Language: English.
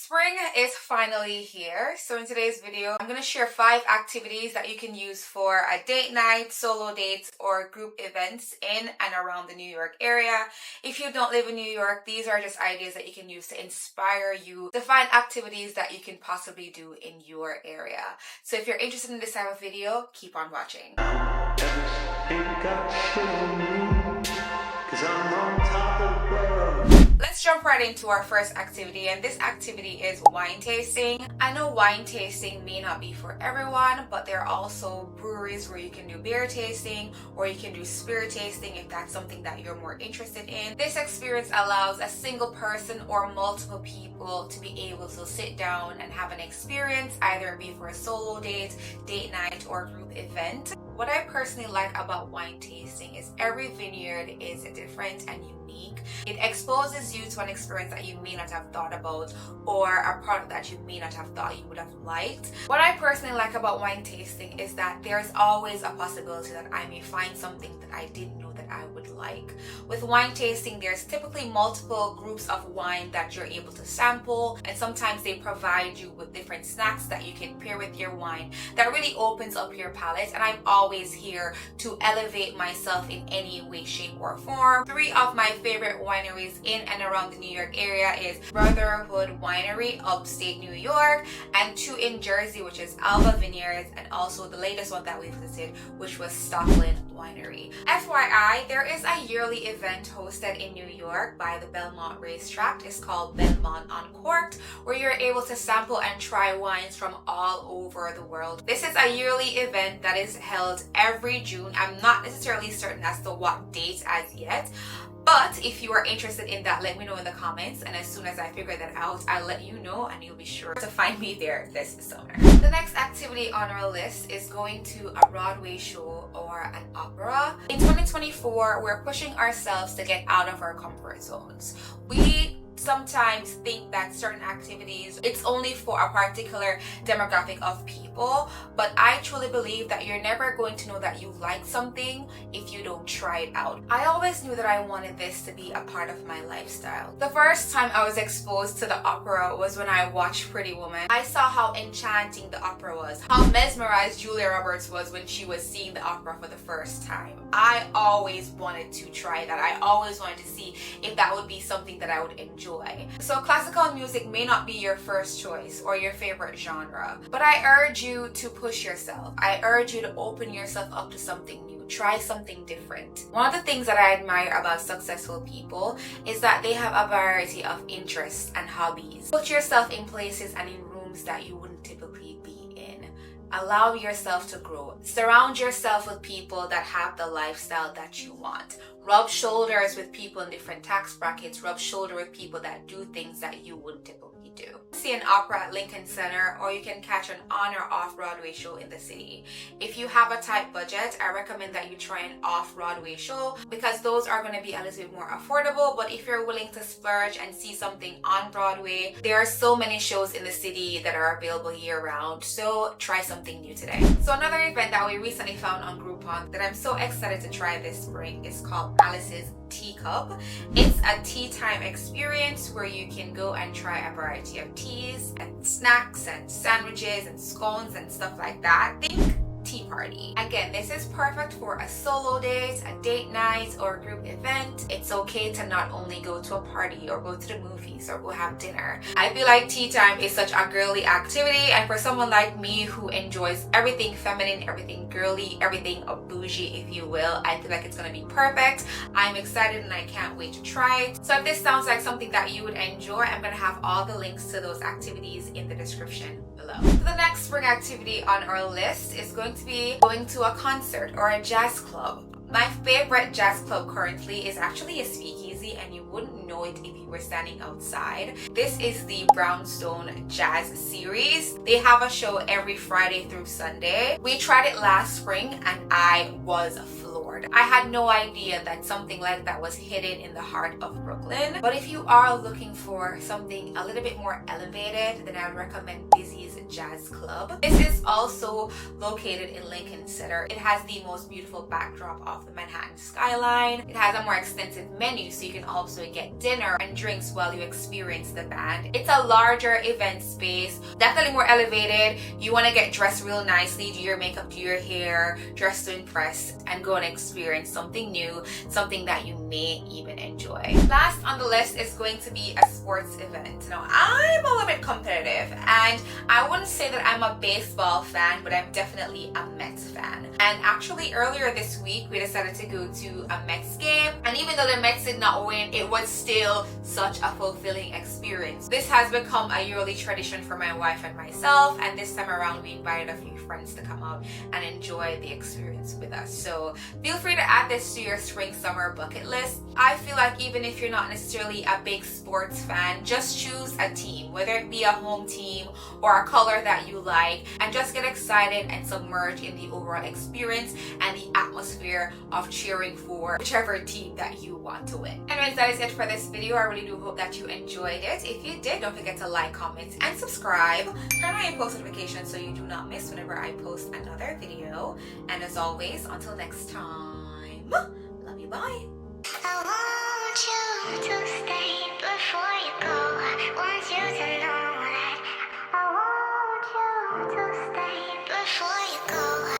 Spring is finally here. So in today's video, I'm going to share 5 activities that you can use for a date night, solo dates, or group events in and around the New York area. If you don't live in New York, these are just ideas that you can use to inspire you to find activities that you can possibly do in your area. So if you're interested in this type of video, keep on watching. Let's jump right into our first activity, and this activity is wine tasting. I know wine tasting may not be for everyone, but there are also breweries where you can do beer tasting or you can do spirit tasting if that's something that you're more interested in. This experience allows a single person or multiple people to be able to sit down and have an experience, either be for a solo date, date night, or group event. What I personally like about wine tasting is every vineyard is different and unique. It exposes you to an experience that you may not have thought about or a product that you may not have thought you would have liked. What I personally like about wine tasting is that there's always a possibility that I may find something that I didn't know that I would like. With wine tasting, there's typically multiple groups of wine that you're able to sample, and sometimes they provide you with different snacks that you can pair with your wine that really opens up your palate, and I'm always here to elevate myself in any way, shape, or form. 3 of my favorite wineries in and around the New York area is Brotherhood Winery, upstate New York, and 2 in Jersey, which is Alba Vineyards, and also the latest one that we visited, which was Stockland Winery. FYI, there is a yearly event hosted in New York by the Belmont Racetrack. It's called Belmont Uncorked, where you're able to sample and try wines from all over the world. This is a yearly event that is held every June. I'm not necessarily certain as to what date as yet, but if you are interested in that, let me know in the comments, and as soon as I figure that out, I'll let you know, and you'll be sure to find me there this summer. The next activity on our list is going to a Broadway show or an opera. In 2024, we're pushing ourselves to get out of our comfort zones. We sometimes think that certain activities, it's only for a particular demographic of people, but I truly believe that you're never going to know that you like something if you don't try it out. I always knew that I wanted this to be a part of my lifestyle. The first time I was exposed to the opera was when I watched Pretty Woman. I saw how enchanting the opera was, how mesmerized Julia Roberts was when she was seeing the opera for the first time. I always wanted to try that. I always wanted to see if that would be something that I would enjoy. So classical music may not be your first choice or your favorite genre, but I urge you to push yourself. I urge you to open yourself up to something new. Try something different. One of the things that I admire about successful people is that they have a variety of interests and hobbies. Put yourself in places and in rooms that you wouldn't typically be in. Allow yourself to grow. Surround yourself with people that have the lifestyle that you want. Rub shoulders with people in different tax brackets. Rub shoulder with people that do things that you wouldn't typically do. See an opera at Lincoln Center, or you can catch an on or off Broadway show in the city. If you have a tight budget, I recommend that you try an off Broadway show because those are going to be a little bit more affordable. But if you're willing to splurge and see something on Broadway, there are so many shows in the city that are available year round. So try something new today. So another event that we recently found on Groupon that I'm so excited to try this spring is called Alice's Teacup. It's a tea time experience where you can go and try a variety of teas and snacks and sandwiches and scones and stuff like that. Think tea party. Again, this is perfect for a solo date, a date night, or a group event. It's okay to not only go to a party or go to the movies or go have dinner. I feel like tea time is such a girly activity, and for someone like me who enjoys everything feminine, everything girly, everything bougie, if you will, I feel like it's gonna be perfect. I'm excited and I can't wait to try it. So if this sounds like something that you would enjoy, I'm gonna have all the links to those activities in the description below. So the next spring activity on our list is going to be going to a concert or a jazz club. My favorite jazz club currently is actually a speakeasy, and you wouldn't know it if you were standing outside. This is the Brownstone Jazz Series. They have a show every Friday through Sunday. We tried it last spring and I was floored. Lord. I had no idea that something like that was hidden in the heart of Brooklyn. But if you are looking for something a little bit more elevated, then I would recommend Busy's Jazz Club. This is also located in Lincoln Center. It has the most beautiful backdrop of the Manhattan skyline. It has a more extensive menu, so you can also get dinner and drinks while you experience the band. It's a larger event space, definitely more elevated. You want to get dressed real nicely, do your makeup, do your hair, dress to impress, and go and experience something new, something that you may even enjoy. Last on the list is going to be a sports event. Now, I'm a little bit competitive, and I wouldn't say that I'm a baseball fan, but I'm definitely a Mets fan. And actually earlier this week, we decided to go to a Mets game, and even though the Mets did not win, it was still such a fulfilling experience. This has become a yearly tradition for my wife and myself, and this time around we invited a few friends to come out and enjoy the experience with us. So feel free to add this to your spring summer bucket list. I feel like even if you're not necessarily a big sports fan, just choose a team, whether it be a home team or a color that you like, and just get excited and submerge in the overall experience and the atmosphere of cheering for whichever team that you want to win. Anyways, that is it for this video. I really do hope that you enjoyed it. If you did, don't forget to like, comment, and subscribe. Turn on your post notifications so you do not miss whenever I post another video. And as always, until next time, love you, bye.